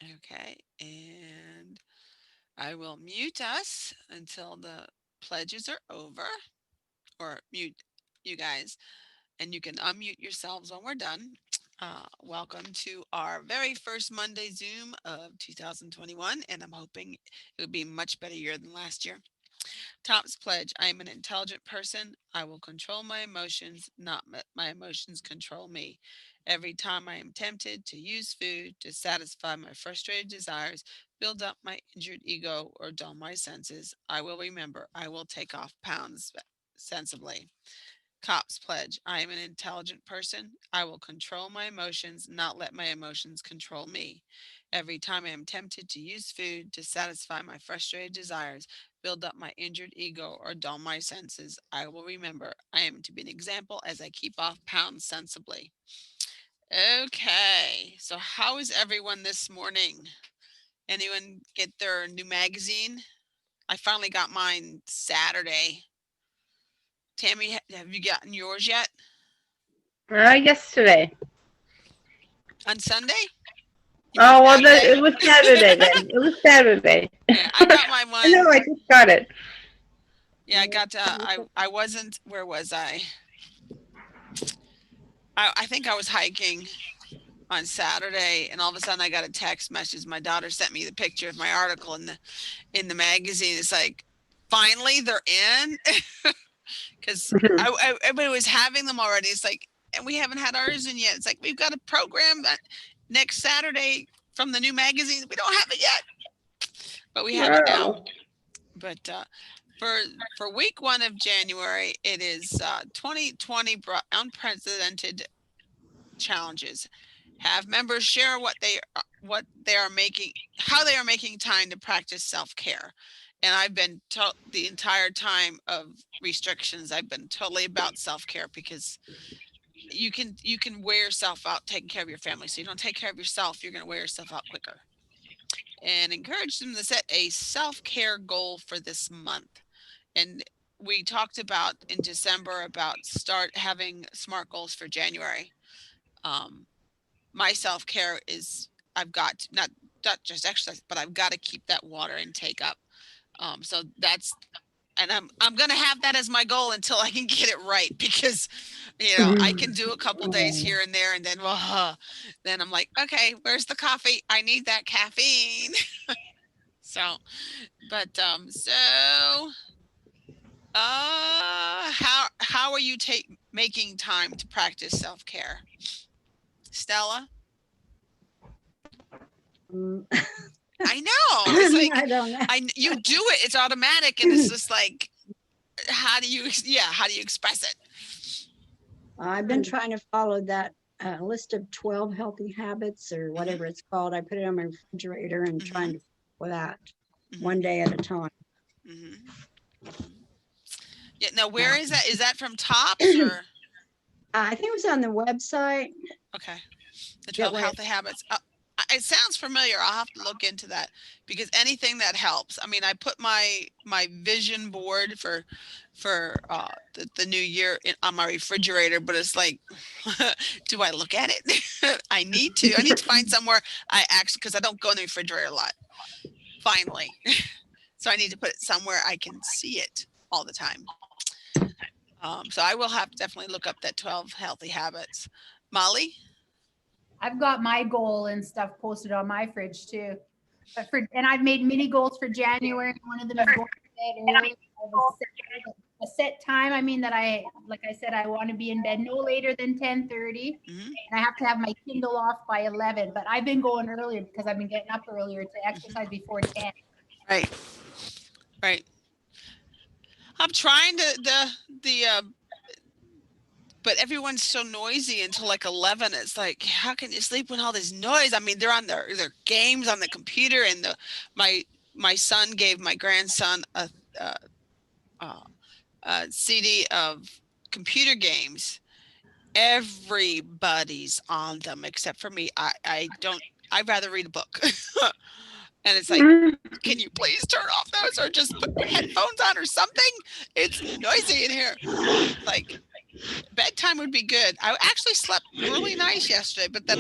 Okay, and I will mute us until the pledges are over, or mute you guys, and you can unmute yourselves when we're done. Welcome to our very first Monday Zoom of 2021, and I'm hoping it would be a much better year than last year. Tom's pledge: I am an intelligent person. I will control my emotions, not my emotions control me. Every time I am tempted to use food to satisfy my frustrated desires, build up my injured ego, or dull my senses, I will remember I will take off pounds sensibly. Cop's pledge: I am an intelligent person. I will control my emotions, not let my emotions control me. Every time I am tempted to use food to satisfy my frustrated desires, build up my injured ego, or dull my senses, I will remember I am to be an example as I keep off pounds sensibly. Okay, so how is everyone this morning? Anyone get their new magazine? I finally got mine Saturday. Tammy, have you gotten yours yet? Yesterday. On Sunday? You mean Oh, well, Saturday? it was Saturday then. It was Saturday. Yeah, I got my I know, one. I just got it. Yeah, I got. I wasn't. Where was I? I think I was hiking on Saturday, and all of a sudden I got a text message. My daughter sent me the picture of my article in the magazine. It's like, finally they're in, because everybody was having them already. It's like, and we haven't had ours in yet. It's like, we've got a program that next Saturday from the new magazine. We don't have it yet, but we have it now. Wow. But for week 1 of January, it is 2020 unprecedented challenges. Have members share what they are making, how they are making time to practice self care. And I've been the entire time of restrictions, I've been totally about self care, because you can wear yourself out taking care of your family. So you don't take care of yourself, you're going to wear yourself out quicker. And encourage them to set a self care goal for this month. And we talked about in December about start having smart goals for January. Um, my self care is, I've got not just exercise, but I've got to keep that water intake up. So that's, and I'm gonna have that as my goal until I can get it right, because I can do a couple days here and there, and then then I'm like, okay, where's the coffee? I need that caffeine. So, but how are you making time to practice self care, Stella? Mm, I know. It's like, I don't know. you do it. It's automatic, and it's just like, how do you express it? I've been trying to follow that list of 12 healthy habits or Mhm. whatever it's called. I put it on my refrigerator and trying Mhm. to follow that Mhm. one day at a time. Mhm. Mhm. Yeah. Now, where Uh, is that? Is that from Tops or I think it was on the website. okay? The Get 12 where healthy habits. It sounds familiar. I'll have to look into that, because anything that helps. I mean, I put my vision board for the new year on my refrigerator, but it's like, do I look at it? I need to. I need to find somewhere I actually, because I don't go in the refrigerator a lot. Finally, so I need to put it somewhere I can see it all the time. So I will have to definitely look up that 12 healthy habits. Molly? I've got my goal and stuff posted on my fridge too. And I've made mini goals for January. One of them is going to bed early. I have a set time. I mean that like I said, I want to be in bed no later than 10:30, Hmm. and I have to have my Kindle off by 11. But I've been going earlier because I've been getting up earlier to exercise Hmm. before 10. Right, right. I'm trying but everyone's so noisy until like 11. It's like, how can you sleep with all this noise? I mean, they're on their games on the computer, and my my son gave my grandson a, a, a CD of computer games. Everybody's on them except for me. I don't. I'd rather read a book. And it's like, can you please turn off those, or just put headphones on or something? It's noisy in here. Like, bedtime would be good. I actually slept really nice yesterday, but then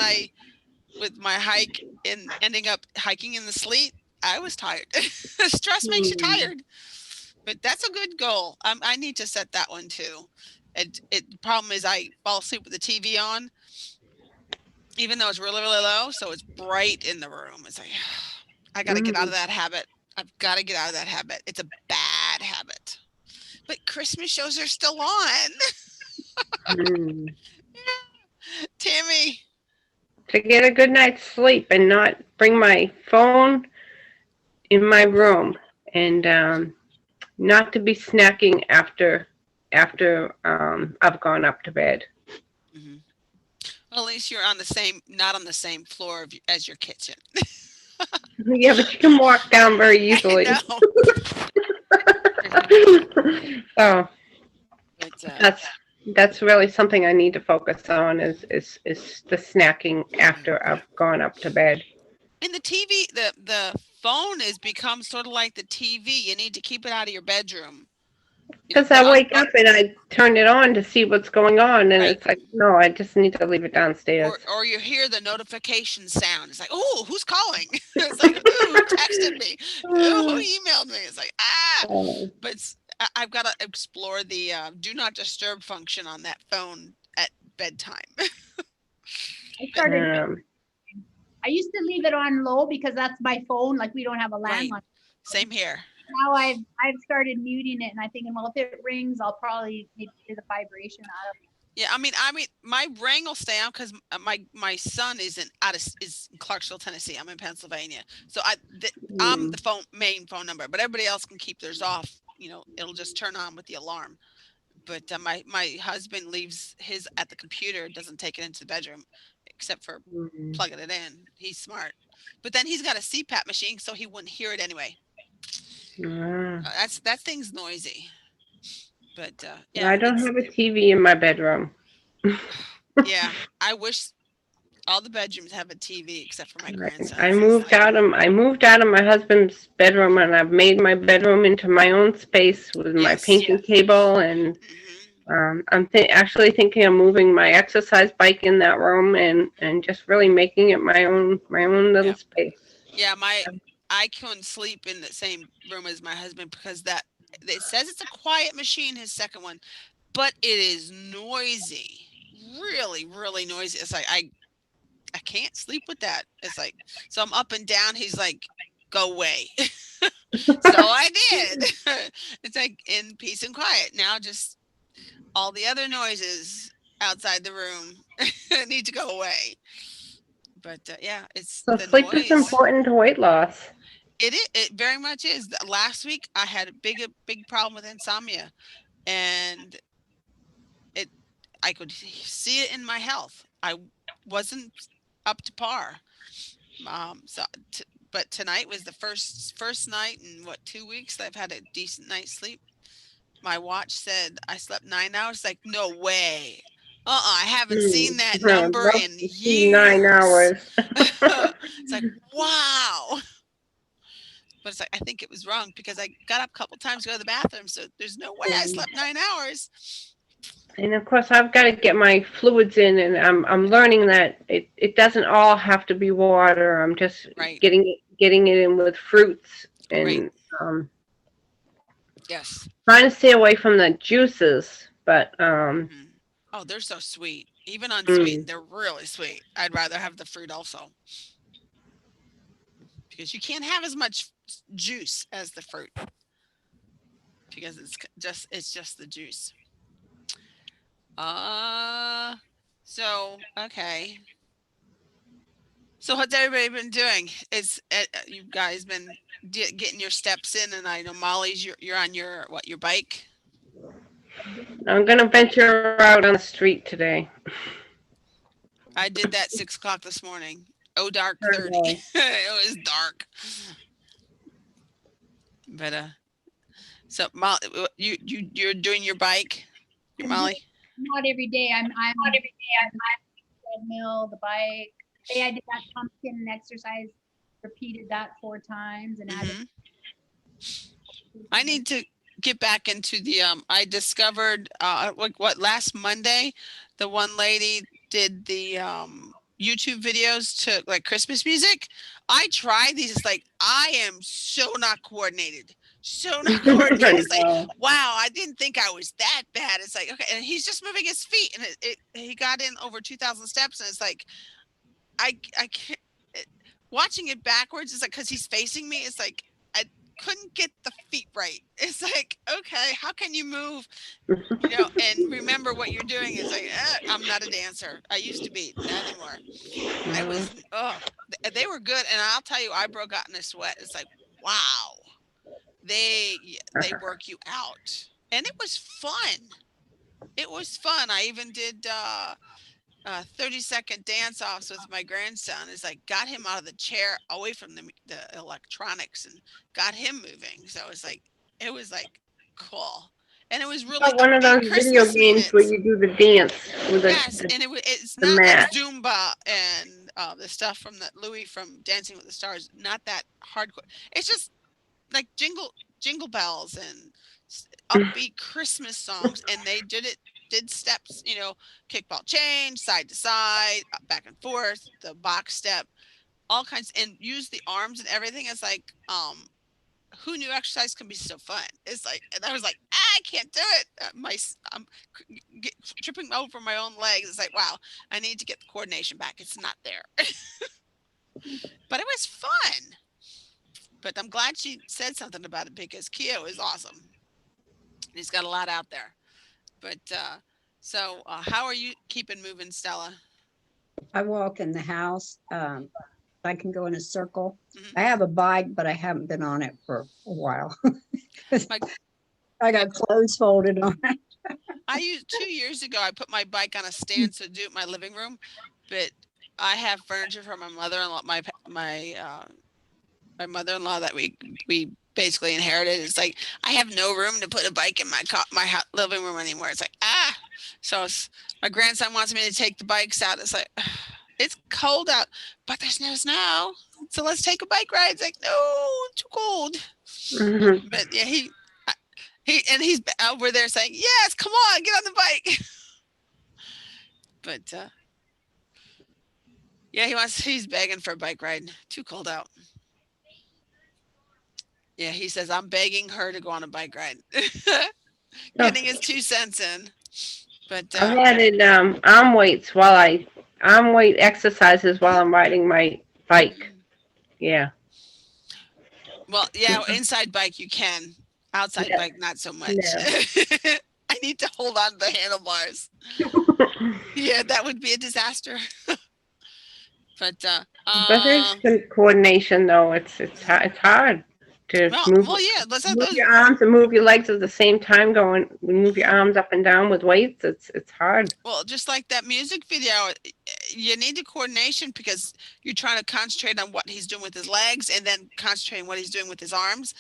with my hike, in ending up hiking in the sleet, I was tired. Stress makes you tired. But that's a good goal. I need to set that one too. The problem is I fall asleep with the TV on, even though it's really, really low. So it's bright in the room. It's like, I got to get out of that habit. I've got to get out of that habit. It's a bad habit. But Christmas shows are still on. Mm. Tammy. To get a good night's sleep and not bring my phone in my room, and not to be snacking after I've gone up to bed. Mm-hmm. Well, at least you're on the same, not on the same floor as your kitchen. Yeah, but you can walk down very easily. So But, that's really something I need to focus on is the snacking after I've gone up to bed. and the TV, the phone has become sort of like the TV. You need to keep it out of your bedroom. Because I wake up and I turn it on to see what's going on, and Right. it's like, no, I just need to leave it downstairs. Or you hear the notification sound. It's like, oh, who's calling? It's like, ooh, who texted me? Ooh, who emailed me? It's like, but I've got to explore the do not disturb function on that phone at bedtime. I used to leave it on low because that's my phone. Like we don't have a Right. landline. Same here. Now I've started muting it, and I thinking, well, if it rings, I'll probably maybe hear the vibration out of it. Yeah, I mean, my ring will stay on because my son is in Clarksville, Tennessee. I'm in Pennsylvania, so I'm the main phone number, but everybody else can keep theirs off. You know, it'll just turn on with the alarm. But my husband leaves his at the computer, doesn't take it into the bedroom, except for plugging it in. He's smart, but then he's got a CPAP machine, so he wouldn't hear it anyway. That thing's noisy. But yeah, I don't have a TV in my bedroom. Yeah, I wish all the bedrooms have a TV except for my grandson. I moved out of my husband's bedroom, and I've made my bedroom into my own space with my painting table, and I'm actually thinking of moving my exercise bike in that room and just really making it my own little space. Yeah, I couldn't sleep in the same room as my husband because it says it's a quiet machine, his second one, but it is noisy, really, really noisy. It's like I can't sleep with that. It's like, so I'm up and down. He's like, go away. So I did. It's like in peace and quiet. Now just all the other noises outside the room need to go away. But yeah, it's so the sleep noise. is important to weight loss. It very much is. Last week I had a big problem with insomnia, and I could see it in my health. I wasn't up to par. But tonight was the first night in 2 weeks that I've had a decent night's sleep. My watch said I slept 9 hours. Like, no way. I haven't seen that number in years. 9 hours. It's like, wow. But it's like, I think it was wrong because I got up a couple times to go to the bathroom. So there's no way I slept 9 hours. And of course, I've got to get my fluids in, and I'm learning that it doesn't all have to be water. I'm just getting it in with fruits and yes, trying to stay away from the juices. But oh, they're so sweet. Even unsweet, they're really sweet. I'd rather have the fruit also because you can't have as much juice as the fruit because it's just the juice. So okay. So what's everybody been doing? You guys been getting your steps in, and I know Molly's you're on your bike. I'm gonna venture out on the street today. I did that 6 o'clock this morning. Dark 30. It was dark. But so Molly, you're doing your bike, Molly? Not every day. I'm not every day. I'm on the treadmill, the bike. Today I did that pumpkin exercise, repeated that 4 times, and I need to get back into the I discovered last Monday, the one lady did the YouTube videos to like Christmas music. I try these. It's like, I am so not coordinated. So not coordinated. It's like, No. wow, I didn't think I was that bad. It's like, okay. And he's just moving his feet, and he got in over 2,000 steps. And it's like, I can't, watching it backwards is like, cause he's facing me. It's like, I couldn't get the feet right. It's like, okay, how can you move, and remember what you're doing? Is like, I'm not a dancer. I used to be, not anymore. I was, they were good. And I'll tell you, I broke out in a sweat. It's like, wow, they work you out, and it was fun. It was fun. I even did, 30-second dance offs with my grandson. Is like, got him out of the chair, away from the electronics, and got him moving. So it was like cool. And it was really Like one of upbeat those Christmas video games where minutes. you do the dance with Yes, the and it's the not like mat. Zumba and the stuff from the Louis from Dancing with the Stars. Not that hardcore. It's just like jingle bells and upbeat Christmas songs, and they did steps, kickball change, side to side, back and forth, the box step, all kinds, and use the arms and everything. It's like, who knew exercise can be so fun? It's like, and I was like, I can't do it. I'm tripping over my own legs. It's like, wow, I need to get the coordination back. It's not there. But it was fun. But I'm glad she said something about it, because Keo is awesome. He's got a lot out there. But so how are you keeping moving, Stella? I walk in the house. I can go in a circle. Mhm. I have a bike, but I haven't been on it for a while. My- I got clothes folded on it. I used 2 years ago. I put my bike on a stand to do it in my living room, but I have furniture from my mother-in-law, my mother-in-law that we basically inherited. It's like, I have no room to put a bike in my living room anymore. It's like, so my grandson wants me to take the bikes out. It's like, it's cold out, but there's no snow, so let's take a bike ride. It's like, no, too cold. Mhm. But yeah, he's over there saying, yes, come on, get on the bike. But yeah, he's begging for a bike ride. Too cold out. Yeah, he says, I'm begging her to go on a bike ride. Getting his 2 cents in. But I've added arm weight exercises while I'm riding my bike. Yeah. Well, yeah, inside bike you can. Outside Yeah. bike, not so much. Yeah. I need to hold on to the handlebars. Yeah, that would be a disaster. But But there's good coordination though. It's hard to yeah, let's have move those. your arms and move your legs at the same time. Move your arms up and down with weights. It's hard. Well, just like that music video, you need the coordination, because you're trying to concentrate on what he's doing with his legs and then concentrating what he's doing with his arms.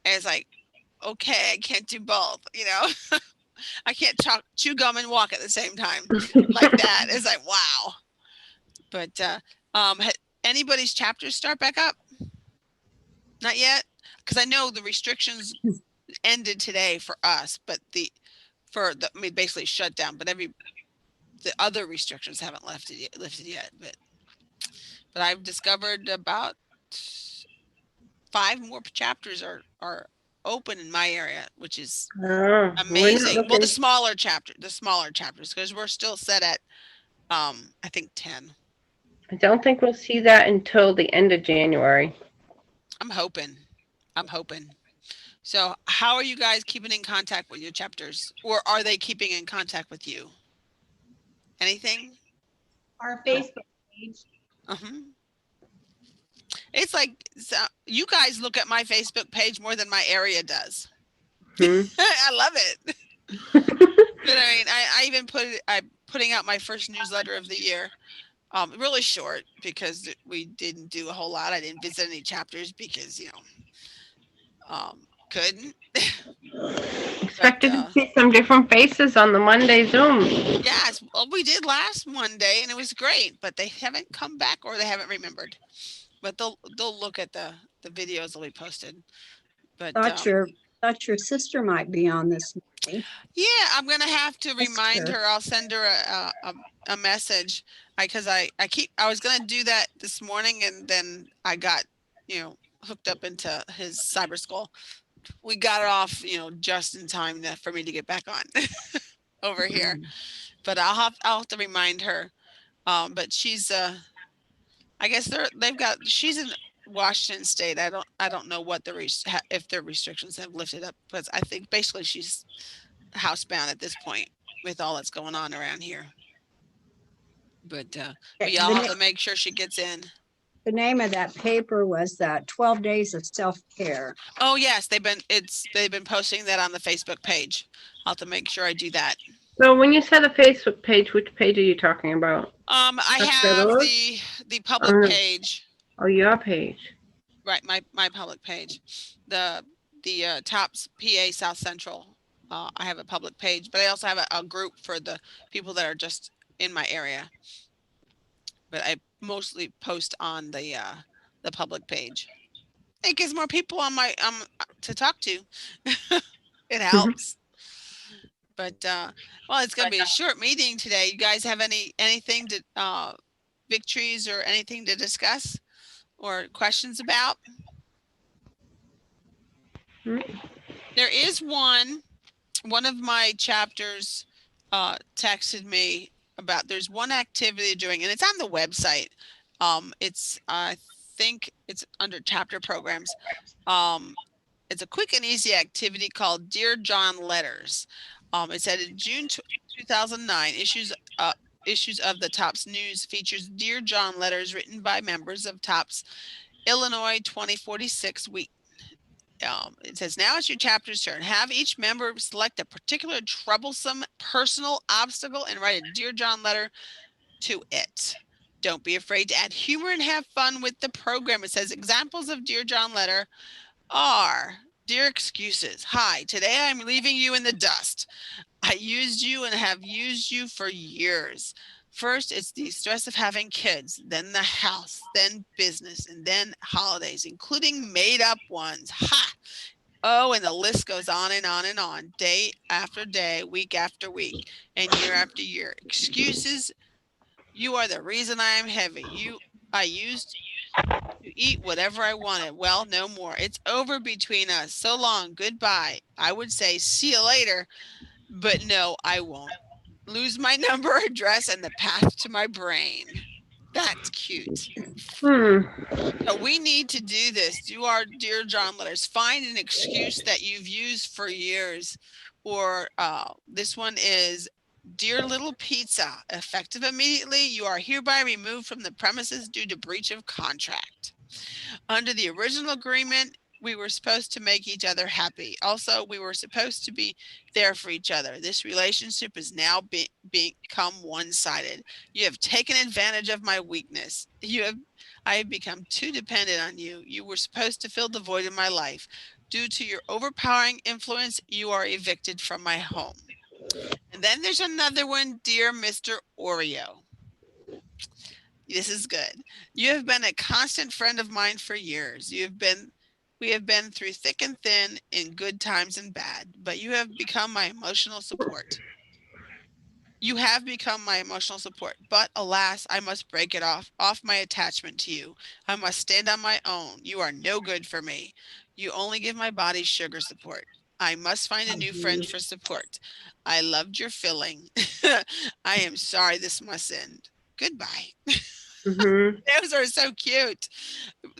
And it's like, okay, I can't do both, I can't chew gum and walk at the same time like that. It's like, wow. But anybody's chapters start back up? Not yet? Because I know the restrictions ended today for us, but basically shut down, but the other restrictions haven't lifted yet. But I've discovered about 5 more chapters are open in my area, which is amazing. Well, the smaller chapters, because we're still set at I think 10. I don't think we'll see that until the end of January. I'm hoping. So how are you guys keeping in contact with your chapters, or are they keeping in contact with you? Anything? Our Facebook page. It's like, so you guys look at my Facebook page more than my area does. Hmm. I love it. But I mean, I even I'm putting out my first newsletter of the year. Really short, because we didn't do a whole lot. I didn't visit any chapters because, couldn't. Expected to see some different faces on the Monday Zoom. Yes, well, we did last Monday and it was great, but they haven't come back, or they haven't remembered. But they'll look at the videos that we posted. But Thought your sister might be on this morning. yeah, I'm gonna have to That's remind good. her. I'll send her a message. I was gonna do that this morning and then I got, hooked up into his Cyber Skull. We got it off, just in time for me to get back on over here. But I'll have to remind her. But she's I guess she's in Washington State. I don't know what if their restrictions have lifted up, but I think basically she's housebound at this point with all that's going on around here. But y'all have to make sure she gets in. The name of that paper was 12 Days of Self-Care. Oh yes, they've been posting that on the Facebook page. I'll have to make sure I do that. So when you said a Facebook page, which page are you talking about? I That's have good. the public page. Oh, your page. Right, my public page. The TOPS PA South Central. I have a public page, but I also have a group for the people that are just in my area. But I mostly post on the public page. It gives more people on my to talk to. It helps. But well, it's gonna be a short meeting today. You guys have anything to victories or anything to discuss or questions about? There is one of my chapters texted me about there's one activity they're doing, and it's on the website. I think it's under chapter programs. It's a quick and easy activity called Dear John Letters. It said in June 2009, issues of the TOPS News features Dear John letters written by members of TOPS Illinois 2046 week. It says, now it's your chapter's turn. Have each member select a particular troublesome personal obstacle and write a Dear John letter to it. Don't be afraid to add humor and have fun with the program. It says examples of Dear John letter are, dear excuses. Hi, today I'm leaving you in the dust. I used you and have used you for years. First, it's the stress of having kids, then the house, then business, and then holidays, including made up ones. Ha! Oh, and the list goes on and on and on, day after day, week after week, and year after year. Excuses. You are the reason I am heavy. I used to eat whatever I wanted. Well, no more. It's over between us. So long. Goodbye. I would say see you later, but no, I won't. Lose my number, address, and the path to my brain. That's cute. So we need to do this. Do our Dear John letters. Find an excuse that you've used for years. Or this one is, Dear Little Pizza, effective immediately, you are hereby removed from the premises due to breach of contract. Under the original agreement, we were supposed to make each other happy. Also, we were supposed to be there for each other. This relationship is now become one-sided. You have taken advantage of my weakness. I have become too dependent on you. You were supposed to fill the void in my life. Due to your overpowering influence, you are evicted from my home. And then there's another one, Dear Mr. Oreo. This is good. You have been a constant friend of mine for years. We have been through thick and thin in good times and bad, but you have become my emotional support. You have become my emotional support, but alas, I must break it off my attachment to you. I must stand on my own. You are no good for me. You only give my body sugar support. I must find a new friend for support. I loved your filling. I am sorry this must end. Goodbye. Those are so cute.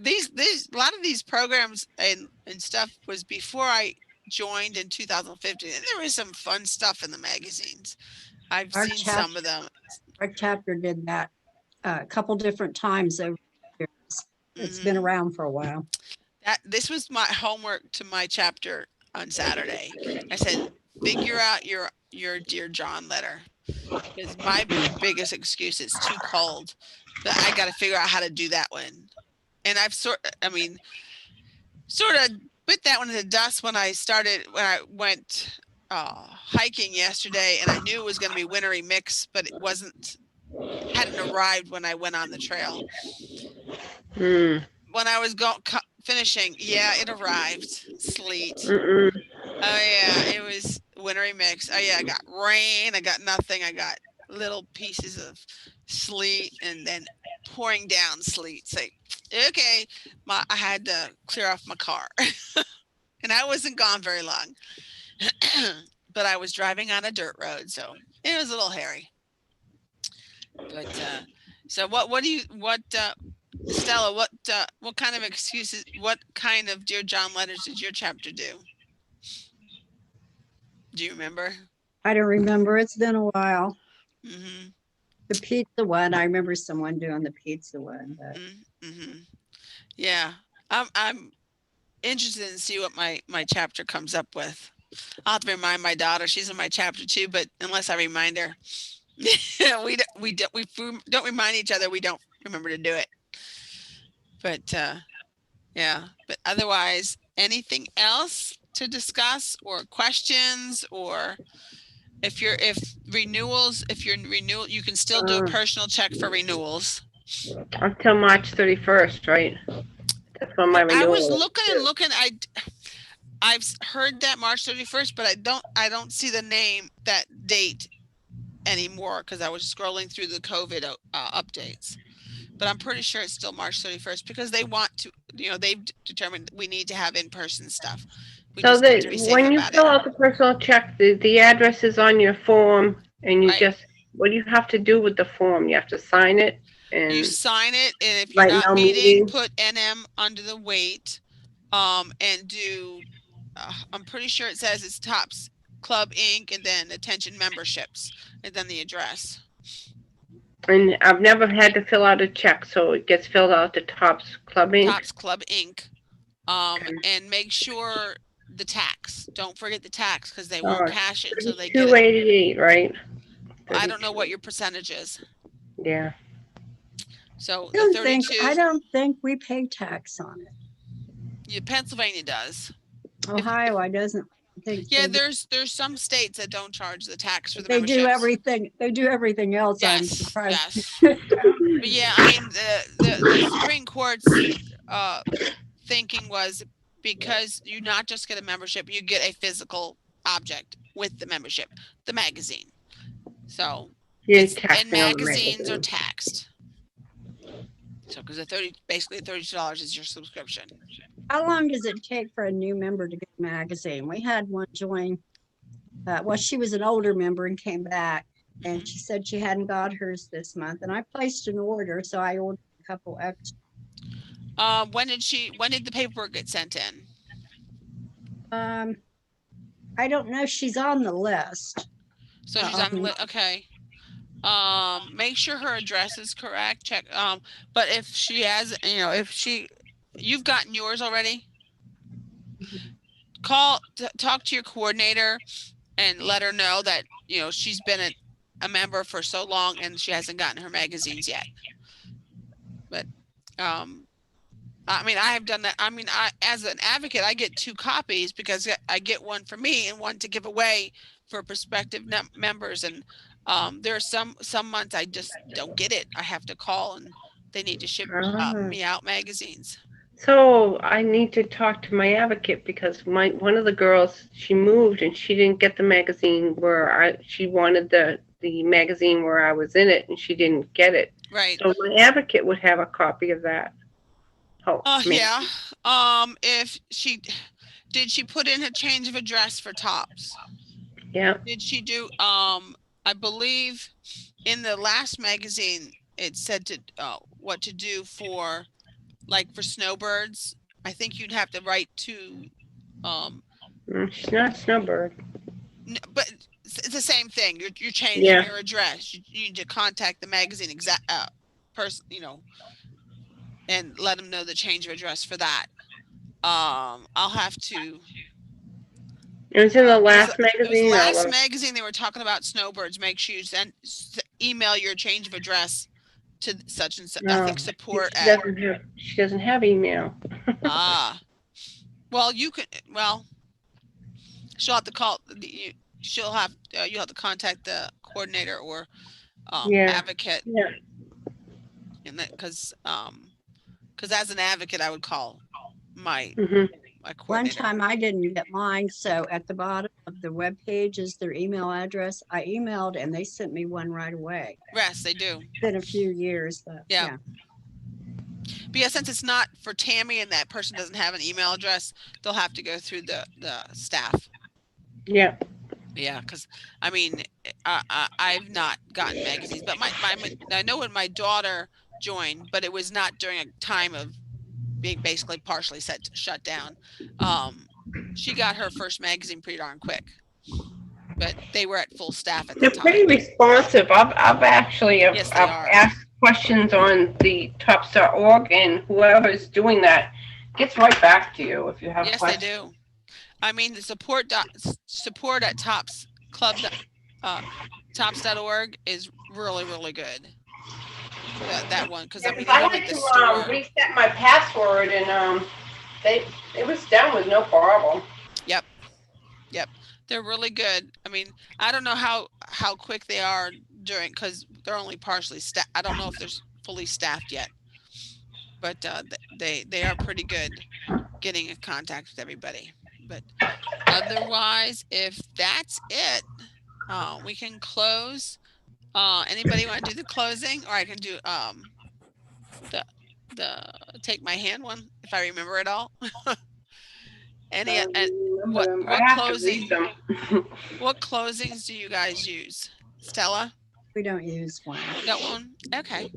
These a lot of these programs and stuff was before I joined in 2015, and there was some fun stuff in the magazines. I've seen some of them. Our chapter did that a couple different times over the years. It's been around for a while. This was my homework to my chapter on Saturday. I said, figure out your Dear John letter. Because my biggest excuse is too cold. But I got to figure out how to do that one. And I've sort of bit that one in the dust when I went hiking yesterday, and I knew it was going to be wintry mix, but it hadn't arrived when I went on the trail. When I was finishing, yeah, it arrived. Sleet. Oh yeah, it was wintry mix. Oh yeah, I got rain. I got nothing. I got little pieces of sleet and then pouring down sleet. Say, okay, I had to clear off my car. And I wasn't gone very long. But I was driving on a dirt road, so it was a little hairy. But so Stella, what kind of excuses, what kind of Dear John letters did your chapter do? Do you remember? I don't remember. It's been a while. Mm-hmm. The pizza one, I remember someone doing the pizza one, but Mm-hmm. Yeah, I'm interested in see what my chapter comes up with. I'll have to remind my daughter. She's in my chapter too, but unless I remind her, we don't remind each other. We don't remember to do it. But yeah, but otherwise, anything else to discuss or questions, or if you're renewal, you can still do a personal check for renewals. Until March 31st, right? That's when my I renewal was is. looking. I've heard that March 31st, but I don't see the that date anymore because I was scrolling through the COVID updates. But I'm pretty sure it's still March 31st because they want to, they've determined we need to have in-person stuff. We So just need to be that safe when you about fill it. out the personal check, the address is on your form, and you Right. just, what do you have to do with the form? You have to sign it You and sign it, and if you're write not no meeting, meeting. put NM under the weight, and do, I'm pretty sure it says it's Tops Club Inc. and then attention memberships and then the address. And I've never had to fill out a check, so it gets filled out to Tops Club Inc. Tops Club Inc. And make sure the tax. Don't forget the tax because they won't cash it until they get it. 288, right? I don't know 32. what your percentage is. Yeah. So I the don't think 32, we pay tax on it. Pennsylvania does. Ohio, I doesn't think. Yeah, they do. there's some states that don't charge the tax for the They memberships. do everything. They do everything else. I'm Yes, surprised. yes. But yeah, I mean the Supreme Court's thinking was because you not just get a membership, you get a physical object with the membership, the magazine. So You're and taxing on the magazines are magazine. taxed. So because basically $32 is your subscription. How long does it take for a new member to get a magazine? We had one join. Well, she was an older member and came back, and she said she hadn't got hers this month. And I placed an order, so I ordered a couple extra. When did the paperwork get sent in? I don't know. She's on the list. So she's on the list. Okay. Make sure her address is correct. Check. But if she has, you've gotten yours already. Talk to your coordinator and let her know that, she's been a member for so long and she hasn't gotten her magazines yet. But, I mean, I have done that. I mean, as an advocate, I get 2 copies because I get one for me and one to give away for prospective members. And there are some months I just don't get it. I have to call and they need to ship me out magazines. So I need to talk to my advocate because one of the girls, she moved and she didn't get the magazine where she wanted the magazine where I was in it and she didn't get it. Right. So my advocate would have a copy of that. Yeah. If did she put in a change of address for Tops? Yeah. Did she do, I believe in the last magazine, it said what to do for, like for snowbirds. I think you'd have to write to, She's not Snowbird. but it's the same thing. You're changing your address. You need to contact the magazine person, and let them know the change of address for that. I'll have to. It was in the last magazine. It was last magazine they were talking about snowbirds. Make sure you email your change of address to such and such. No, I think support. She doesn't have email. Well, you can. Well, she'll have to call. You'll have to contact the coordinator or advocate. Yeah. And that because as an advocate, I would call my a One coordinator. time I didn't get mine, so at the bottom of the web page is their email address. I emailed and they sent me one right away. Yes, they do. Been a few years, but Yeah. yeah. But yeah, since it's not for Tammy and that person doesn't have an email address, they'll have to go through the staff. Yeah. Yeah, because I mean, I've not gotten magazines, but I know when my daughter joined, but it was not during a time of being basically partially shut down. She got her first magazine pretty darn quick, but they were at full staff at the They're pretty time. responsive. I've actually Yes, they are. asked questions on the tops.org, and whoever's doing that gets right back to you if you have Yes, they questions. do. I mean, the support at Tops Club, tops.org is really, really good. That one, because I mean, I even had with the to store. reset my password, and it was done with no problem. Yep. They're really good. I mean, I don't know how quick they are because they're only partially staffed. I don't know if they're fully staffed yet, but they are pretty good getting in contact with everybody. But otherwise, if that's it, we can close. Anybody want to do the closing, or I can do the take my hand one if I remember it all. What closings do you guys use? Stella? We don't use one. That one? Okay.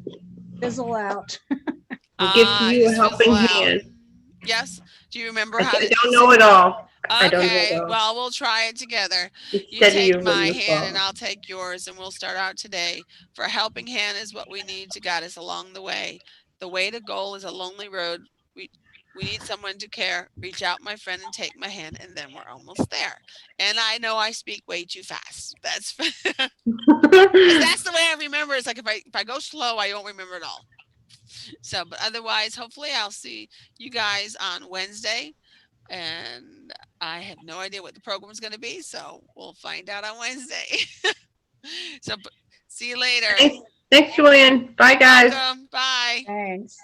Fizzle out. We'll give you a just helping fizzle out. hand. Yes. Do you remember I how to? don't know it all. I don't know Okay. it all. Well, we'll try it together. It's You steady take as my the hand and fall. I'll take yours, and we'll start out today. For a helping hand is what we need to guide us along the way. The way to goal is a lonely road. We need someone to care. Reach out, my friend, and take my hand, and then we're almost there. And I know I speak way too fast. That's the way I remember. It's like if I go slow, I don't remember it all. So, but otherwise, hopefully, I'll see you guys on Wednesday. And I have no idea what the program is going to be, so we'll find out on Wednesday. So, see you later. Thanks, Julian. Bye, guys. Welcome. Bye. Thanks.